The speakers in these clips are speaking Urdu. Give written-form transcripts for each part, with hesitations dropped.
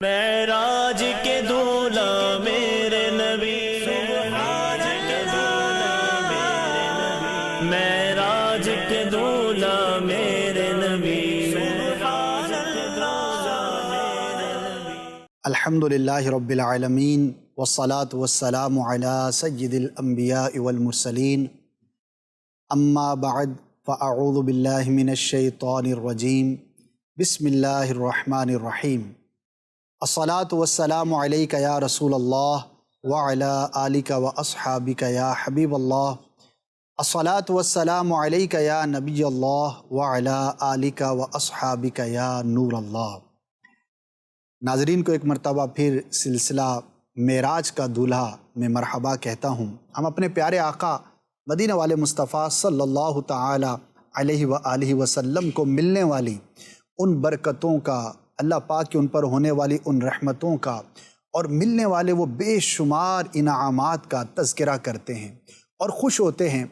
معراج کے دولہ میرے نبی، معراج کے دولہ میرے نبی، معراج کے دولہ میرے نبی، سبحان اللہ میرے نبی۔ الحمدللہ رب العالمین والصلاة والسلام علی سید الانبیاء والمرسلین، اما بعد فاعوذ باللہ من الشیطان الرجیم، بسم اللہ الرحمن الرحیم۔ الصلاة والسلام علیک یا رسول اللہ وعلی آلک واصحابک یا حبیب اللہ، الصلاة والسلام علیک یا نبی اللہ وعلی آلک واصحابک یا نور اللہ۔ ناظرین کو ایک مرتبہ پھر سلسلہ معراج کا دولہا میں مرحبا کہتا ہوں۔ ہم اپنے پیارے آقا مدینہ والے مصطفیٰ صلی اللہ تعالی علیہ وآلہ وسلم کو ملنے والی ان برکتوں کا، اللہ پاک کی ان پر ہونے والی ان رحمتوں کا اور ملنے والے وہ بے شمار انعامات کا تذکرہ کرتے ہیں اور خوش ہوتے ہیں،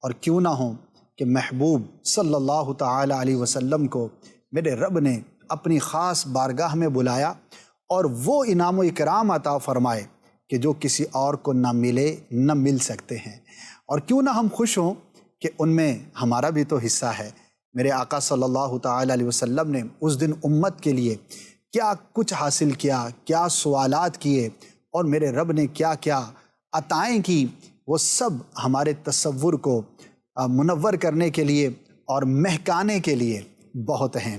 اور کیوں نہ ہوں کہ محبوب صلی اللہ تعالی علیہ وسلم کو میرے رب نے اپنی خاص بارگاہ میں بلایا اور وہ انعام و اکرام عطا فرمائے کہ جو کسی اور کو نہ ملے نہ مل سکتے ہیں، اور کیوں نہ ہم خوش ہوں کہ ان میں ہمارا بھی تو حصہ ہے۔ میرے آقا صلی اللہ تعالی علیہ وسلم نے اس دن امت کے لیے کیا کچھ حاصل کیا، کیا سوالات کیے، اور میرے رب نے کیا کیا عطائیں کی، وہ سب ہمارے تصور کو منور کرنے کے لیے اور مہکانے کے لیے بہت ہیں۔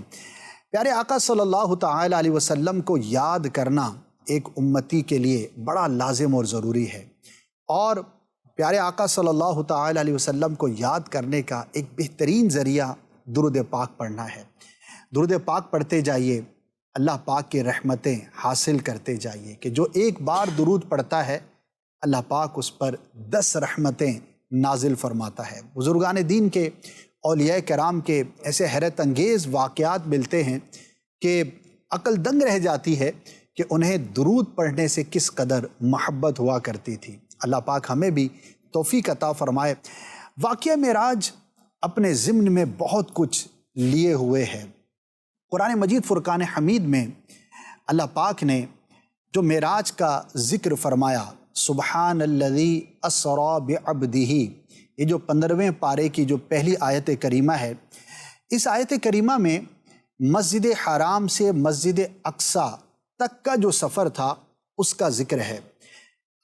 پیارے آقا صلی اللہ تعالی علیہ وسلم کو یاد کرنا ایک امتی کے لیے بڑا لازم اور ضروری ہے، اور پیارے آقا صلی اللہ تعالی علیہ وسلم کو یاد کرنے کا ایک بہترین ذریعہ درود پاک پڑھنا ہے۔ درود پاک پڑھتے جائیے، اللہ پاک کی رحمتیں حاصل کرتے جائیے کہ جو ایک بار درود پڑھتا ہے اللہ پاک اس پر 10 رحمتیں نازل فرماتا ہے۔ بزرگان دین کے، اولیاء کرام کے ایسے حیرت انگیز واقعات ملتے ہیں کہ عقل دنگ رہ جاتی ہے کہ انہیں درود پڑھنے سے کس قدر محبت ہوا کرتی تھی۔ اللہ پاک ہمیں بھی توفیق عطا فرمائے۔ واقعہ معراج اپنے ضمن میں بہت کچھ لیے ہوئے ہے۔ قرآن مجید فرقان حمید میں اللہ پاک نے جو معراج کا ذکر فرمایا، سبحان الذی اسری بعبدہ، یہ جو 15ویں پارے کی جو پہلی آیت کریمہ ہے، اس آیت کریمہ میں مسجد حرام سے مسجد اقصیٰ تک کا جو سفر تھا اس کا ذکر ہے۔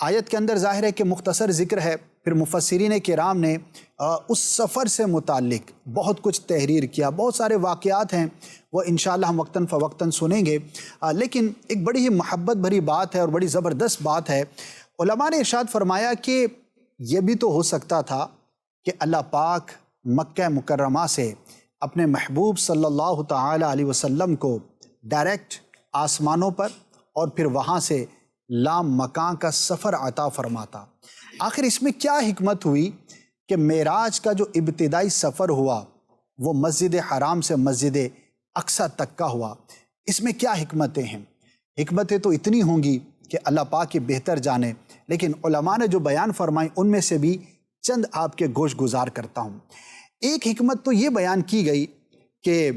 آیت کے اندر ظاہر ہے کہ مختصر ذکر ہے، پھر مفسرین کرام نے اس سفر سے متعلق بہت کچھ تحریر کیا، بہت سارے واقعات ہیں، وہ انشاءاللہ ہم وقتاً فوقتاً سنیں گے، لیکن ایک بڑی ہی محبت بھری بات ہے اور بڑی زبردست بات ہے۔ علماء نے ارشاد فرمایا کہ یہ بھی تو ہو سکتا تھا کہ اللہ پاک مکہ مکرمہ سے اپنے محبوب صلی اللہ تعالی علیہ وسلم کو ڈائریکٹ آسمانوں پر اور پھر وہاں سے لام مکان کا سفر عطا فرماتا۔ آخر اس میں کیا حکمت ہوئی کہ معراج کا جو ابتدائی سفر ہوا وہ مسجد حرام سے مسجد اقصیٰ تک کا ہوا؟ اس میں کیا حکمتیں ہیں؟ حکمتیں تو اتنی ہوں گی کہ اللہ پاک کی بہتر جانے، لیکن علماء نے جو بیان فرمائیں ان میں سے بھی چند آپ کے گوش گزار کرتا ہوں۔ ایک حکمت تو یہ بیان کی گئی کہ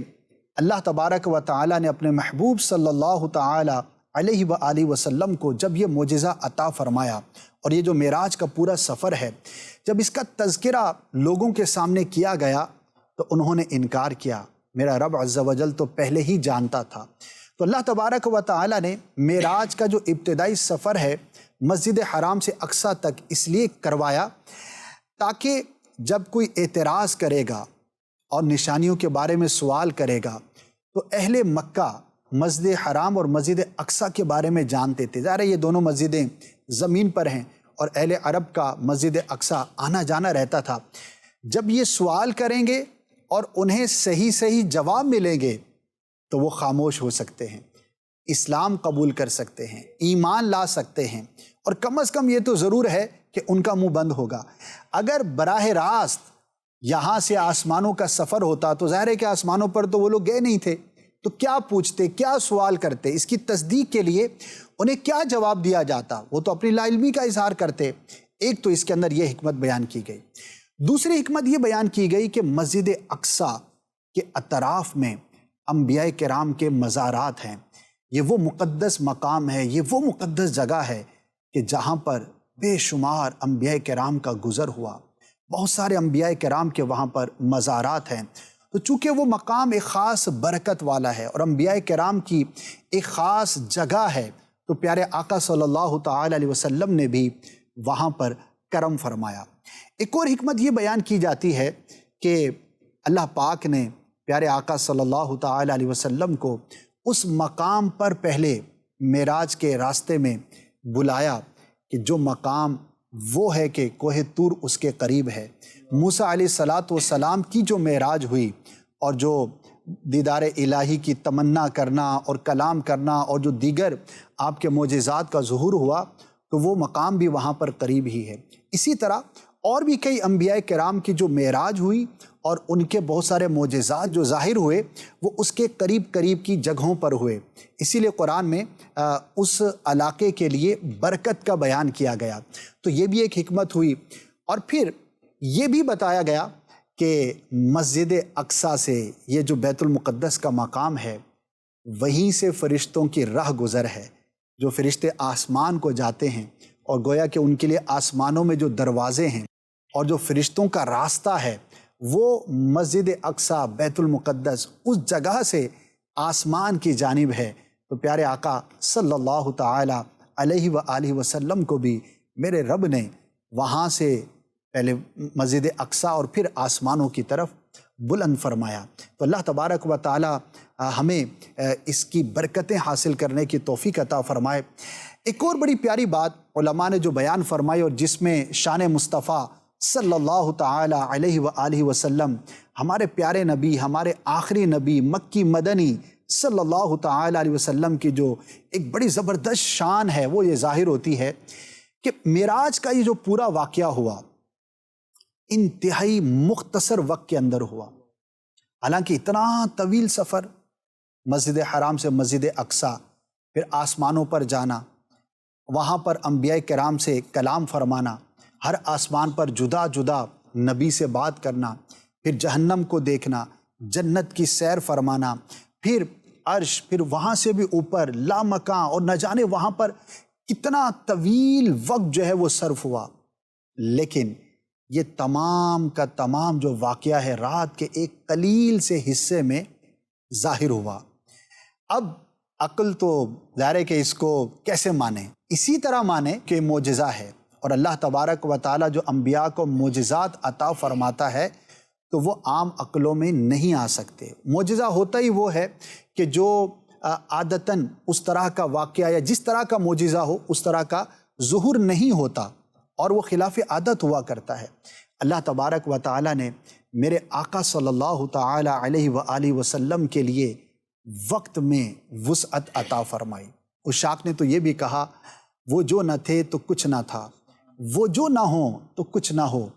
اللہ تبارک و تعالی نے اپنے محبوب صلی اللہ تعالی علیہ وآلہ وسلم کو جب یہ معجزہ عطا فرمایا، اور یہ جو معراج کا پورا سفر ہے، جب اس کا تذکرہ لوگوں کے سامنے کیا گیا تو انہوں نے انکار کیا۔ میرا رب عز و جل تو پہلے ہی جانتا تھا۔ تو اللہ تبارک و تعالی نے معراج کا جو ابتدائی سفر ہے مسجد حرام سے اقصیٰ تک اس لیے کروایا تاکہ جب کوئی اعتراض کرے گا اور نشانیوں کے بارے میں سوال کرے گا تو اہل مکہ مسجد حرام اور مسجد اقصیٰ کے بارے میں جانتے تھے۔ ظاہر ہے یہ دونوں مسجدیں زمین پر ہیں اور اہل عرب کا مسجد اقصیٰ آنا جانا رہتا تھا۔ جب یہ سوال کریں گے اور انہیں صحیح جواب ملیں گے تو وہ خاموش ہو سکتے ہیں، اسلام قبول کر سکتے ہیں، ایمان لا سکتے ہیں، اور کم از کم یہ تو ضرور ہے کہ ان کا منہ بند ہوگا۔ اگر براہ راست یہاں سے آسمانوں کا سفر ہوتا تو ظاہر ہے کہ آسمانوں پر تو وہ لوگ گئے نہیں تھے، تو کیا پوچھتے، کیا سوال کرتے، اس کی تصدیق کے لیے انہیں کیا جواب دیا جاتا؟ وہ تو اپنی لا علمی کا اظہار کرتے۔ ایک تو اس کے اندر یہ حکمت بیان کی گئی۔ دوسری حکمت یہ بیان کی گئی کہ مسجد اقصیٰ کے اطراف میں انبیاء کرام کے مزارات ہیں، یہ وہ مقدس مقام ہے، یہ وہ مقدس جگہ ہے کہ جہاں پر بے شمار انبیاء کرام کا گزر ہوا، بہت سارے انبیاء کرام کے وہاں پر مزارات ہیں۔ تو چونکہ وہ مقام ایک خاص برکت والا ہے اور انبیاء کرام کی ایک خاص جگہ ہے، تو پیارے آقا صلی اللہ تعالی علیہ وسلم نے بھی وہاں پر کرم فرمایا۔ ایک اور حکمت یہ بیان کی جاتی ہے کہ اللہ پاک نے پیارے آقا صلی اللہ تعالی علیہ وسلم کو اس مقام پر پہلے معراج کے راستے میں بلایا کہ جو مقام وہ ہے کہ کوہ طور اس کے قریب ہے۔ موسیٰ علیہ السلام کی جو معراج ہوئی اور جو دیدار الہی کی تمنا کرنا اور کلام کرنا اور جو دیگر آپ کے معجزات کا ظہور ہوا، تو وہ مقام بھی وہاں پر قریب ہی ہے۔ اسی طرح اور بھی کئی انبیاء کرام کی جو معراج ہوئی اور ان کے بہت سارے معجزات جو ظاہر ہوئے، وہ اس کے قریب قریب کی جگہوں پر ہوئے۔ اسی لیے قرآن میں اس علاقے کے لیے برکت کا بیان کیا گیا، تو یہ بھی ایک حکمت ہوئی۔ اور پھر یہ بھی بتایا گیا کہ مسجد اقصیٰ سے یہ جو بیت المقدس کا مقام ہے، وہیں سے فرشتوں کی راہ گزر ہے، جو فرشتے آسمان کو جاتے ہیں، اور گویا کہ ان کے لیے آسمانوں میں جو دروازے ہیں اور جو فرشتوں کا راستہ ہے، وہ مسجد اقصیٰ بیت المقدس اس جگہ سے آسمان کی جانب ہے۔ تو پیارے آقا صلی اللہ تعالی علیہ وآلہ وسلم کو بھی میرے رب نے وہاں سے پہلے مسجد اقصیٰ اور پھر آسمانوں کی طرف بلند فرمایا۔ تو اللہ تبارک و تعالی ہمیں اس کی برکتیں حاصل کرنے کی توفیق عطا فرمائے۔ ایک اور بڑی پیاری بات علماء نے جو بیان فرمائی اور جس میں شان مصطفیٰ صلی اللہ تعالی علیہ وآلہ وسلم، ہمارے پیارے نبی، ہمارے آخری نبی مکی مدنی صلی اللہ تعالی علیہ وسلم کی جو ایک بڑی زبردست شان ہے، وہ یہ ظاہر ہوتی ہے کہ معراج کا یہ جو پورا واقعہ ہوا، انتہائی مختصر وقت کے اندر ہوا۔ حالانکہ اتنا طویل سفر، مسجد حرام سے مسجد اقصیٰ، پھر آسمانوں پر جانا، وہاں پر انبیاء کرام سے کلام فرمانا، ہر آسمان پر جدا جدا نبی سے بات کرنا، پھر جہنم کو دیکھنا، جنت کی سیر فرمانا، پھر عرش، پھر وہاں سے بھی اوپر لامکاں، اور نہ جانے وہاں پر کتنا طویل وقت جو ہے وہ صرف ہوا۔ لیکن یہ تمام کا تمام جو واقعہ ہے رات کے ایک قلیل سے حصے میں ظاہر ہوا۔ اب عقل تو ظاہر ہے کہ اس کو کیسے مانے؟ اسی طرح مانے کہ معجزہ ہے، اور اللہ تبارک و تعالیٰ جو انبیاء کو معجزات عطا فرماتا ہے تو وہ عام عقلوں میں نہیں آ سکتے۔ معجزہ ہوتا ہی وہ ہے کہ جو عادتاً اس طرح کا واقعہ یا جس طرح کا معجزہ ہو اس طرح کا ظہور نہیں ہوتا، اور وہ خلاف عادت ہوا کرتا ہے۔ اللہ تبارک و تعالیٰ نے میرے آقا صلی اللہ تعالی علیہ وآلہ وسلم کے لیے وقت میں وسعت عطا فرمائی۔ اس شاخ نے تو یہ بھی کہا، وہ جو نہ تھے تو کچھ نہ تھا، وہ جو نہ ہوں تو کچھ نہ ہو،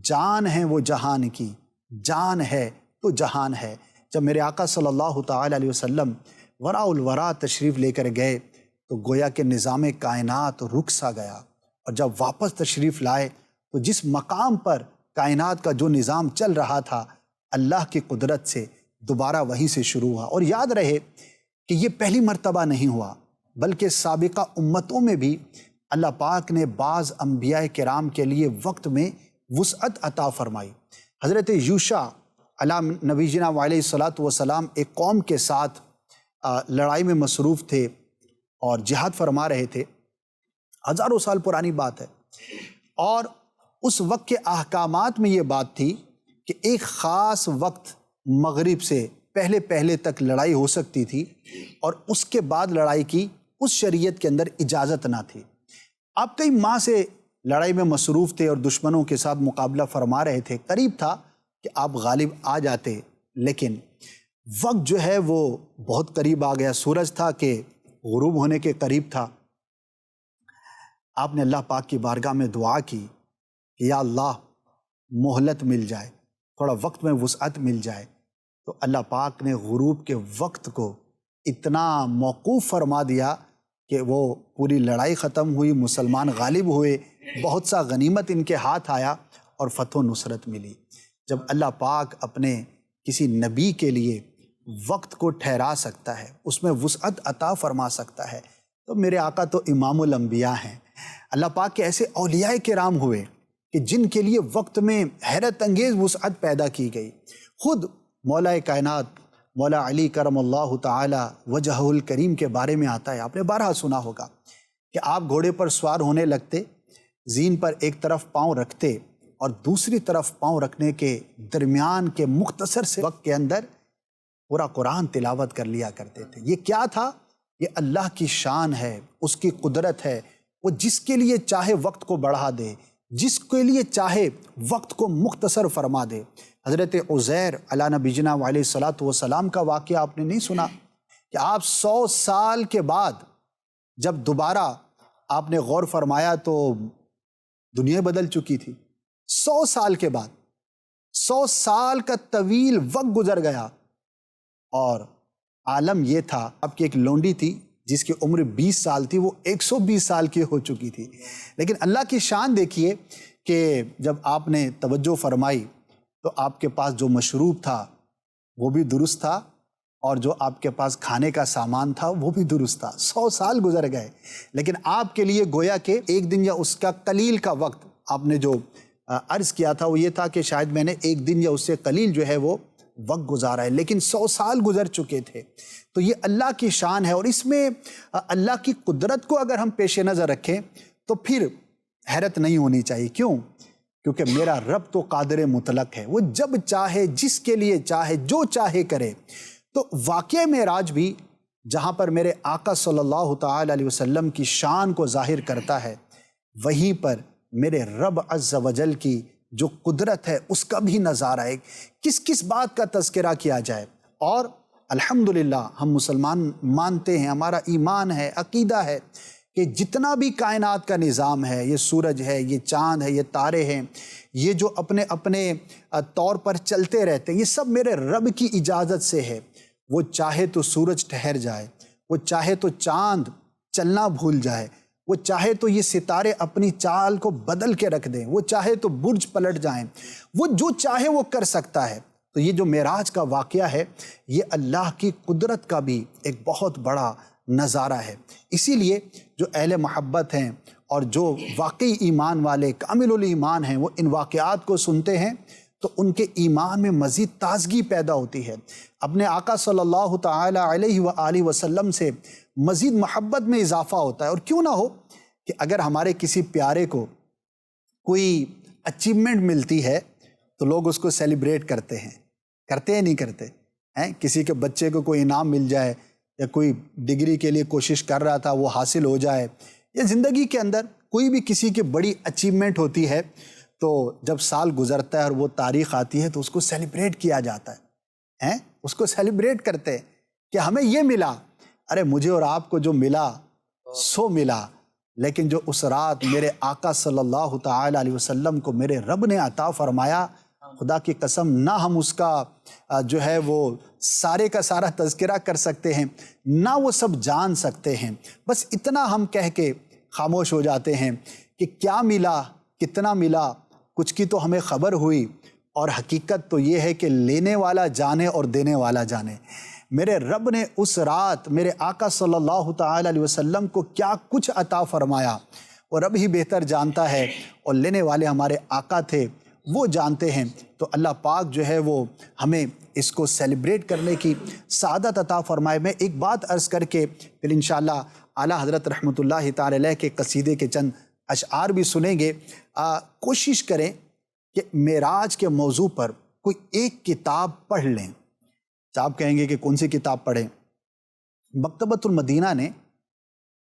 جان ہے وہ جہان کی، جان ہے تو جہان ہے۔ جب میرے آقا صلی اللہ تعالی علیہ وسلم وراء الورا تشریف لے کر گئے تو گویا کہ نظام کائنات رک سا گیا، اور جب واپس تشریف لائے تو جس مقام پر کائنات کا جو نظام چل رہا تھا، اللہ کی قدرت سے دوبارہ وہیں سے شروع ہوا۔ اور یاد رہے کہ یہ پہلی مرتبہ نہیں ہوا، بلکہ سابقہ امتوں میں بھی اللہ پاک نے بعض انبیاء کرام کے لیے وقت میں وسعت عطا فرمائی۔ حضرت یوشع علیہ نبینا علیہ الصلاۃ والسلام ایک قوم کے ساتھ لڑائی میں مصروف تھے اور جہاد فرما رہے تھے، ہزاروں سال پرانی بات ہے، اور اس وقت کے احکامات میں یہ بات تھی کہ ایک خاص وقت مغرب سے پہلے تک لڑائی ہو سکتی تھی، اور اس کے بعد لڑائی کی اس شریعت کے اندر اجازت نہ تھی۔ آپ کئی ماہ سے لڑائی میں مصروف تھے اور دشمنوں کے ساتھ مقابلہ فرما رہے تھے، قریب تھا کہ آپ غالب آ جاتے، لیکن وقت جو ہے وہ بہت قریب آ گیا، سورج تھا کہ غروب ہونے کے قریب تھا۔ آپ نے اللہ پاک کی بارگاہ میں دعا کی کہ یا اللہ مہلت مل جائے، تھوڑا وقت میں وسعت مل جائے۔ تو اللہ پاک نے غروب کے وقت کو اتنا موقوف فرما دیا کہ وہ پوری لڑائی ختم ہوئی، مسلمان غالب ہوئے، بہت سا غنیمت ان کے ہاتھ آیا اور فتح و نصرت ملی۔ جب اللہ پاک اپنے کسی نبی کے لیے وقت کو ٹھہرا سکتا ہے، اس میں وسعت عطا فرما سکتا ہے، تو میرے آقا تو امام الانبیاء ہیں۔ اللہ پاک کے ایسے اولیاء کرام ہوئے کہ جن کے لیے وقت میں حیرت انگیز وسعت پیدا کی گئی۔ خود مولا کائنات مولا علی کرم اللہ تعالی وجہہ الکریم کے بارے میں آتا ہے، آپ نے بارہا سنا ہوگا کہ آپ گھوڑے پر سوار ہونے لگتے، زین پر ایک طرف پاؤں رکھتے اور دوسری طرف پاؤں رکھنے کے درمیان کے مختصر سے وقت کے اندر پورا قرآن تلاوت کر لیا کرتے تھے۔ یہ کیا تھا؟ یہ اللہ کی شان ہے، اس کی قدرت ہے، وہ جس کے لیے چاہے وقت کو بڑھا دے، جس کے لیے چاہے وقت کو مختصر فرما دے۔ حضرت عزیر علیہ نبینا علیہ الصلاۃ والسلام کا واقعہ آپ نے نہیں سنا کہ آپ 100 سال کے بعد جب دوبارہ آپ نے غور فرمایا تو دنیا بدل چکی تھی۔ 100 سال کے بعد 100 سال کا طویل وقت گزر گیا اور عالم یہ تھا، آپ کی ایک لونڈی تھی جس کی عمر 20 سال تھی، وہ 120 سال کی ہو چکی تھی۔ لیکن اللہ کی شان دیکھیے کہ جب آپ نے توجہ فرمائی تو آپ کے پاس جو مشروب تھا وہ بھی درست تھا اور جو آپ کے پاس کھانے کا سامان تھا وہ بھی درست تھا۔ 100 سال گزر گئے لیکن آپ کے لیے گویا کہ ایک دن یا اس کا قلیل کا وقت آپ نے جو عرض کیا تھا وہ یہ تھا کہ شاید میں نے ایک دن یا اس سے قلیل جو ہے وہ وقت گزارا ہے، لیکن 100 سال گزر چکے تھے۔ تو یہ اللہ کی شان ہے اور اس میں اللہ کی قدرت کو اگر ہم پیش نظر رکھیں تو پھر حیرت نہیں ہونی چاہیے۔ کیوں؟ کیونکہ میرا رب تو قادر مطلق ہے، وہ جب چاہے جس کے لیے چاہے جو چاہے کرے۔ تو واقعہ معراج بھی جہاں پر میرے آقا صلی اللہ تعالی علیہ وسلم کی شان کو ظاہر کرتا ہے، وہیں پر میرے رب عز و جل کی جو قدرت ہے اس کا بھی نظارہ ہے۔ کس کس بات کا تذکرہ کیا جائے، اور الحمدللہ ہم مسلمان مانتے ہیں، ہمارا ایمان ہے، عقیدہ ہے کہ جتنا بھی کائنات کا نظام ہے، یہ سورج ہے، یہ چاند ہے، یہ تارے ہیں، یہ جو اپنے اپنے طور پر چلتے رہتے ہیں، یہ سب میرے رب کی اجازت سے ہے۔ وہ چاہے تو سورج ٹھہر جائے، وہ چاہے تو چاند چلنا بھول جائے، وہ چاہے تو یہ ستارے اپنی چال کو بدل کے رکھ دیں، وہ چاہے تو برج پلٹ جائیں، وہ جو چاہے وہ کر سکتا ہے۔ تو یہ جو معراج کا واقعہ ہے یہ اللہ کی قدرت کا بھی ایک بہت بڑا نظارہ ہے۔ اسی لیے جو اہل محبت ہیں اور جو واقعی ایمان والے کامل الایمان ہیں وہ ان واقعات کو سنتے ہیں تو ان کے ایمان میں مزید تازگی پیدا ہوتی ہے، اپنے آقا صلی اللہ تعالی علیہ وآلہ وسلم سے مزید محبت میں اضافہ ہوتا ہے۔ اور کیوں نہ ہو کہ اگر ہمارے کسی پیارے کو کوئی اچیومنٹ ملتی ہے تو لوگ اس کو سیلیبریٹ کرتے ہیں نہیں کرتے ہیں؟ کسی کے بچے کو کوئی انعام مل جائے یا کوئی ڈگری کے لیے کوشش کر رہا تھا وہ حاصل ہو جائے، یا زندگی کے اندر کوئی بھی کسی کی بڑی اچیومنٹ ہوتی ہے تو جب سال گزرتا ہے اور وہ تاریخ آتی ہے تو اس کو سیلیبریٹ کیا جاتا ہے، اس کو سیلیبریٹ کرتے ہیں کہ ہمیں یہ ملا۔ ارے مجھے اور آپ کو جو ملا سو ملا، لیکن جو اس رات میرے آقا صلی اللہ تعالی علیہ وسلم کو میرے رب نے عطا فرمایا، خدا کی قسم نہ ہم اس کا جو ہے وہ سارے کا سارا تذکرہ کر سکتے ہیں، نہ وہ سب جان سکتے ہیں۔ بس اتنا ہم کہہ کے خاموش ہو جاتے ہیں کہ کیا ملا، کتنا ملا، کچھ کی تو ہمیں خبر ہوئی، اور حقیقت تو یہ ہے کہ لینے والا جانے اور دینے والا جانے۔ میرے رب نے اس رات میرے آقا صلی اللہ تعالی علیہ وسلم کو کیا کچھ عطا فرمایا وہ رب ہی بہتر جانتا ہے، اور لینے والے ہمارے آقا تھے، وہ جانتے ہیں۔ تو اللہ پاک جو ہے وہ ہمیں اس کو سیلیبریٹ کرنے کی سعادت عطا فرمائے۔ میں ایک بات عرض کر کے پھر انشاءاللہ اعلیٰ حضرت رحمۃ اللہ تعالی علیہ کے قصیدے کے چند اشعار بھی سنیں گے۔ کوشش کریں کہ معراج کے موضوع پر کوئی ایک کتاب پڑھ لیں۔ آپ کہیں گے کہ کون سی کتاب پڑھیں؟ مکتبۃ المدینہ نے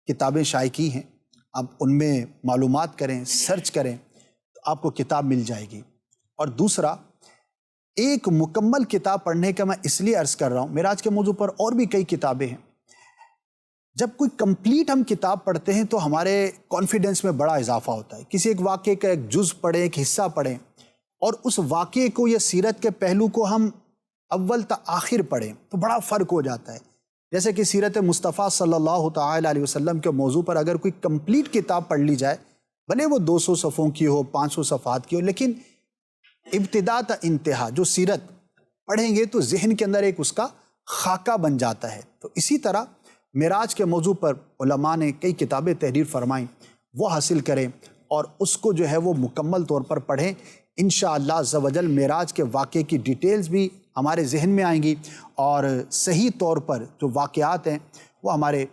کتابیں شائع کی ہیں، آپ ان میں معلومات کریں، سرچ کریں تو آپ کو کتاب مل جائے گی۔ اور دوسرا، ایک مکمل کتاب پڑھنے کا میں اس لیے عرض کر رہا ہوں، معراج کے موضوع پر اور بھی کئی کتابیں ہیں، جب کوئی کمپلیٹ ہم کتاب پڑھتے ہیں تو ہمارے کانفیڈنس میں بڑا اضافہ ہوتا ہے۔ کسی ایک واقعے کا ایک جز پڑھیں، ایک حصہ پڑھیں، اور اس واقعے کو یا سیرت کے پہلو کو ہم اول تا آخر پڑھیں تو بڑا فرق ہو جاتا ہے۔ جیسے کہ سیرت مصطفیٰ صلی اللہ تعالی علیہ وسلم کے موضوع پر اگر کوئی کمپلیٹ کتاب پڑھ لی جائے، بھلے وہ 200 صفحوں کی ہو، 500 صفحات کی ہو، لیکن ابتدا تا انتہا جو سیرت پڑھیں گے تو ذہن کے اندر ایک اس کا خاکہ بن جاتا ہے۔ تو اسی طرح معراج کے موضوع پر علماء نے کئی کتابیں تحریر فرمائیں، وہ حاصل کریں اور اس کو جو ہے وہ مکمل طور پر پڑھیں۔ انشاءاللہ عز و جل معراج کے واقعے کی ڈیٹیلز بھی ہمارے ذہن میں آئیں گی اور صحیح طور پر جو واقعات ہیں وہ ہمارے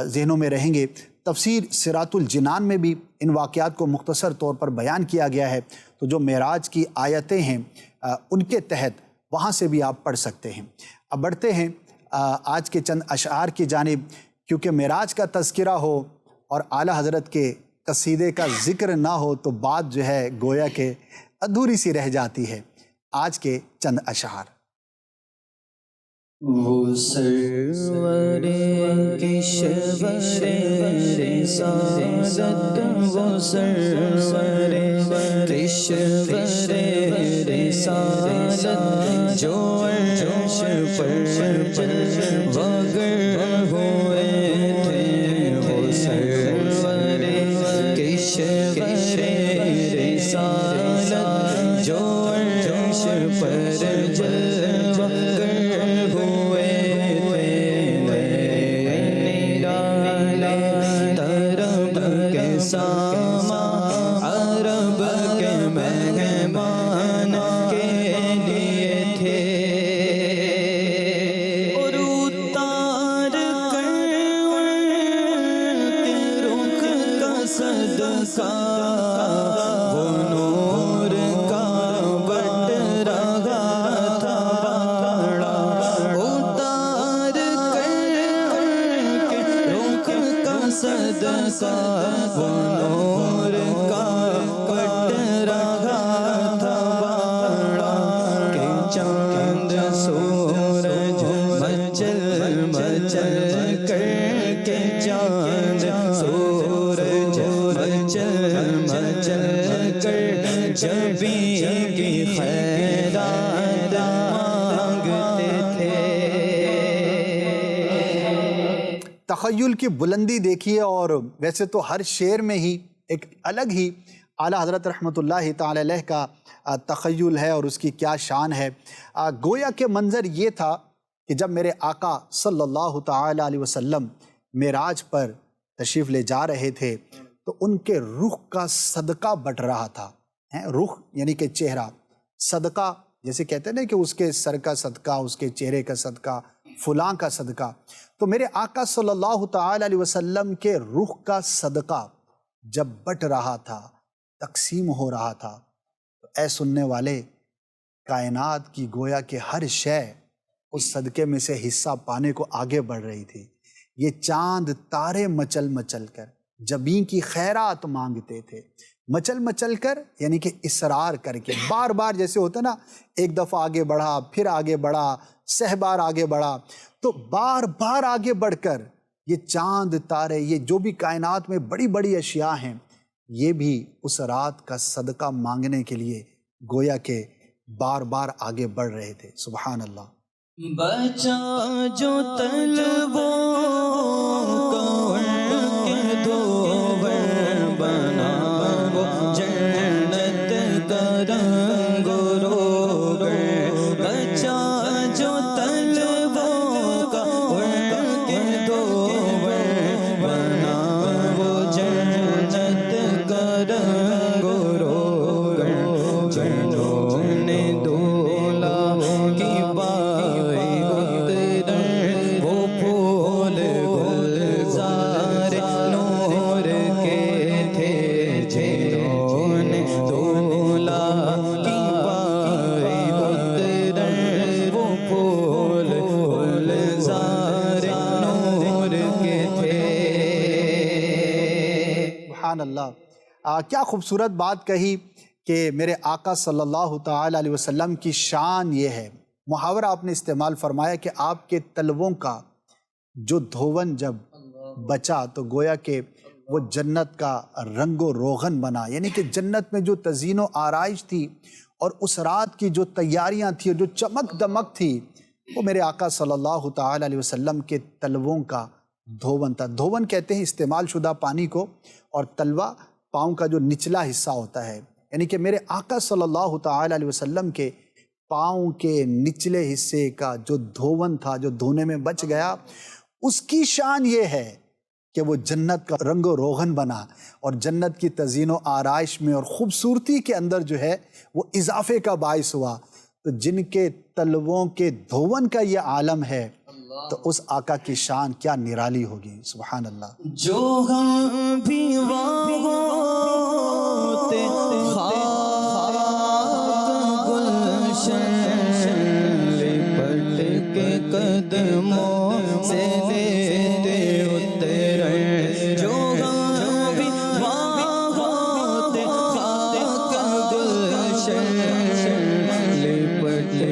ذہنوں میں رہیں گے۔ تفسیر صراط الجنان میں بھی ان واقعات کو مختصر طور پر بیان کیا گیا ہے، تو جو معراج کی آیتیں ہیں ان کے تحت وہاں سے بھی آپ پڑھ سکتے ہیں۔ اب بڑھتے ہیں آج کے چند اشعار کی جانب، کیونکہ معراج کا تذکرہ ہو اور اعلیٰ حضرت کے قصیدے کا ذکر نہ ہو تو بات جو ہے گویا کہ ادھوری سی رہ جاتی ہے۔ آج کے چند اشعار۔ وہ سرور کشور رسالت، وہ سرور کشور رسالت، جو عرش پر وگر ہوئے تھے، وہ سرور کشور رسالت، جو عرش پر عرب کے مہمان کے لیے تھے، اور اتار کر کے رخ کا صدقہ وہ نور کا بٹ رہا تھا بڑا، اتار کر کے رخ کا صدقہ وہ نور کا بٹ رہا تھا بڑا، کہ چاند سورج مچل مچل کر کے، چاند سورج مچل مچل کر جبی کی خیرات مانگتے تھے۔ تخیل کی بلندی دیکھیے، اور ویسے تو ہر شعر میں ہی ایک الگ ہی اعلیٰ حضرت رحمۃ اللہ تعالی علیہ کا تخیل ہے اور اس کی کیا شان ہے۔ گویا کہ منظر یہ تھا کہ جب میرے آقا صلی اللہ تعالی علیہ وسلم معراج پر تشریف لے جا رہے تھے تو ان کے رخ کا صدقہ بٹ رہا تھا۔ رخ یعنی کہ چہرہ، صدقہ جیسے کہتے ہیں نا کہ اس کے سر کا صدقہ، اس کے چہرے کا صدقہ، فلاں کا صدقہ، تو میرے آقا صلی اللہ تعالی علیہ وسلم کے رخ کا صدقہ جب بٹ رہا تھا، تقسیم ہو رہا تھا، تو اے سننے والے، کائنات کی گویا کہ ہر شے اس صدقے میں سے حصہ پانے کو آگے بڑھ رہی تھی۔ یہ چاند تارے مچل مچل کر جبیں کی خیرات مانگتے تھے۔ مچل مچل کر یعنی کہ اصرار کر کے، بار بار جیسے ہوتا نا، ایک دفعہ آگے بڑھا، پھر آگے بڑھا، سہ بار آگے بڑھا، تو بار بار آگے بڑھ کر یہ چاند تارے، یہ جو بھی کائنات میں بڑی بڑی اشیاء ہیں، یہ بھی اس رات کا صدقہ مانگنے کے لیے گویا کہ بار بار آگے بڑھ رہے تھے۔ سبحان اللہ۔ بچا جو طلبوں کو ان کے دوبر بنا، وہ جنت کا رنگ روغن، بچا جو طلبوں کا ان کے دوبر بنا، وہ جنت کا رنگ روغن، جنہوں نے دولا کی اللہ۔ کیا خوبصورت بات کہی کہ میرے آقا صلی اللہ تعالی علیہ وسلم کی شان یہ ہے۔ محاورہ آپ نے استعمال فرمایا کہ آپ کے تلووں کا جو دھون جب بچا تو گویا کہ وہ جنت کا رنگ و روغن بنا، یعنی کہ جنت میں جو تزئین و آرائش تھی اور اس رات کی جو تیاریاں تھیں اور جو چمک دمک تھی، وہ میرے آقا صلی اللہ تعالی علیہ وسلم کے تلووں کا دھون تھا۔ دھون کہتے ہیں استعمال شدہ پانی کو، اور تلوا پاؤں کا جو نچلا حصہ ہوتا ہے، یعنی کہ میرے آقا صلی اللہ تعالی علیہ وسلم کے پاؤں کے نچلے حصے کا جو دھون تھا، جو دھونے میں بچ گیا، اس کی شان یہ ہے کہ وہ جنت کا رنگ و روغن بنا، اور جنت کی تزئین و آرائش میں اور خوبصورتی کے اندر جو ہے وہ اضافے کا باعث ہوا۔ تو جن کے تلووں کے دھون کا یہ عالم ہے، تو اس آقا کی شان کیا نرالی ہوگی۔ سبحان اللہ۔ جو ہم بھی وہاں ہوتے، خاک گلشن لپٹ کے قدموں سے لیتے اترے، جو ہم بھی وہاں ہوتے، خاک گلشن لپٹ کے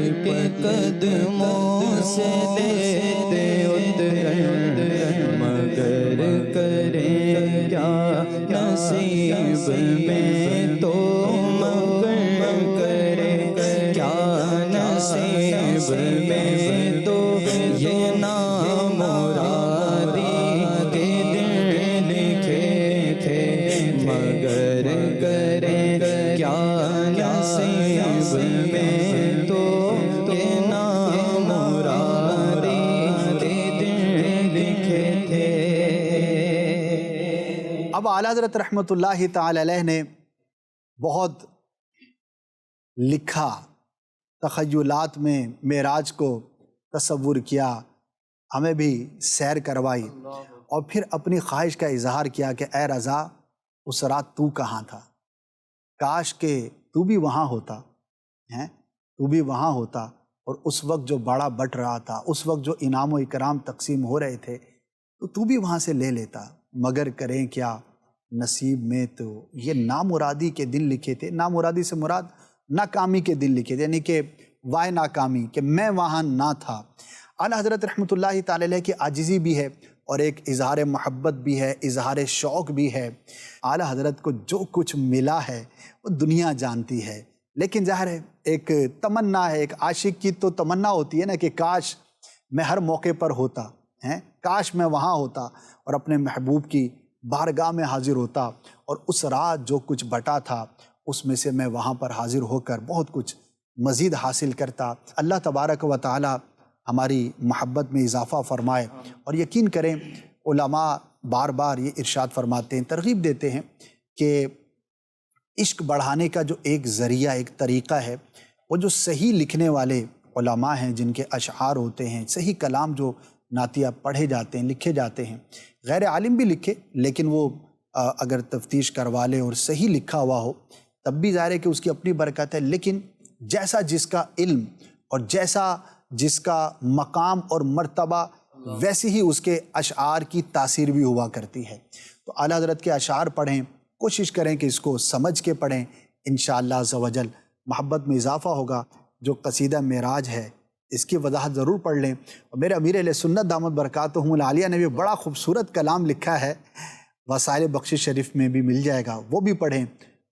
قدموں سے لیتے اترے، مگر کریں کیا نصیب میں تو، مگر کریں کیا نصیب میں تو، یہ نام مرادی کے دن لکھے تھے، مگر کریں کیا نصیب میں تو، یہ نام مرادی کے دن لکھے تھے۔ اب اعلیٰ حضرت رحمۃ اللہ تعالی علیہ نے بہت لکھا، تخیلات میں معراج کو تصور کیا، ہمیں بھی سیر کروائی، اور پھر اپنی خواہش کا اظہار کیا کہ اے رضا، اس رات تو کہاں تھا؟ کاش کہ تو بھی وہاں ہوتا، تو بھی وہاں ہوتا، اور اس وقت جو باڑا بٹ رہا تھا، اس وقت جو انعام و اکرام تقسیم ہو رہے تھے، تو بھی وہاں سے لے لیتا، مگر کریں کیا نصیب میں تو یہ نامرادی کے دن لکھے تھے۔ نامرادی سے مراد ناکامی کے دن لکھے تھے، یعنی کہ وائے ناکامی، کہ میں وہاں نہ تھا۔ اعلیٰ حضرت رحمۃ اللہ تعالی علیہ کی عاجزی بھی ہے، اور ایک اظہار محبت بھی ہے، اظہار شوق بھی ہے۔ اعلیٰ حضرت کو جو کچھ ملا ہے وہ دنیا جانتی ہے، لیکن ظاہر ہے ایک تمنا ہے، ایک عاشق کی تو تمنا ہوتی ہے نا کہ کاش میں ہر موقع پر ہوتا، کاش میں وہاں ہوتا اور اپنے محبوب کی بارگاہ میں حاضر ہوتا، اور اس رات جو کچھ بٹا تھا اس میں سے میں وہاں پر حاضر ہو کر بہت کچھ مزید حاصل کرتا۔ اللہ تبارک و تعالی ہماری محبت میں اضافہ فرمائے، اور یقین کریں علماء بار بار یہ ارشاد فرماتے ہیں، ترغیب دیتے ہیں کہ عشق بڑھانے کا جو ایک ذریعہ، ایک طریقہ ہے، وہ جو صحیح لکھنے والے علماء ہیں، جن کے اشعار ہوتے ہیں، صحیح کلام جو نعتیہ پڑھے جاتے ہیں، لکھے جاتے ہیں، غیر عالم بھی لکھے، لیکن وہ اگر تفتیش کروا لے اور صحیح لکھا ہوا ہو تب بھی ظاہر ہے کہ اس کی اپنی برکت ہے، لیکن جیسا جس کا علم اور جیسا جس کا مقام اور مرتبہ، ویسی ہی اس کے اشعار کی تاثیر بھی ہوا کرتی ہے۔ تو اعلیٰ حضرت کے اشعار پڑھیں، کوشش کریں کہ اس کو سمجھ کے پڑھیں، انشاءاللہ عز و جل محبت میں اضافہ ہوگا۔ جو قصیدہ معراج ہے اس کی وضاحت ضرور پڑھ لیں، اور میرے امیر اہل سنت دامت برکاتہم العالیہ نے بھی بڑا خوبصورت کلام لکھا ہے، وسائل بخشش شریف میں بھی مل جائے گا، وہ بھی پڑھیں،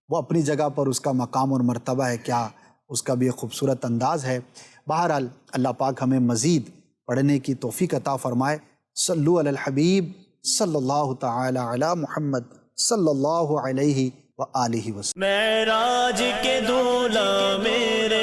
وہ اپنی جگہ پر اس کا مقام اور مرتبہ ہے، کیا اس کا بھی ایک خوبصورت انداز ہے۔ بہرحال اللہ پاک ہمیں مزید پڑھنے کی توفیق عطا فرمائے۔ صلو علی الحبیب صلی اللہ تعالی علی محمد صلی اللہ علیہ وآلہ وسلم۔ معراج کے دولہ میرے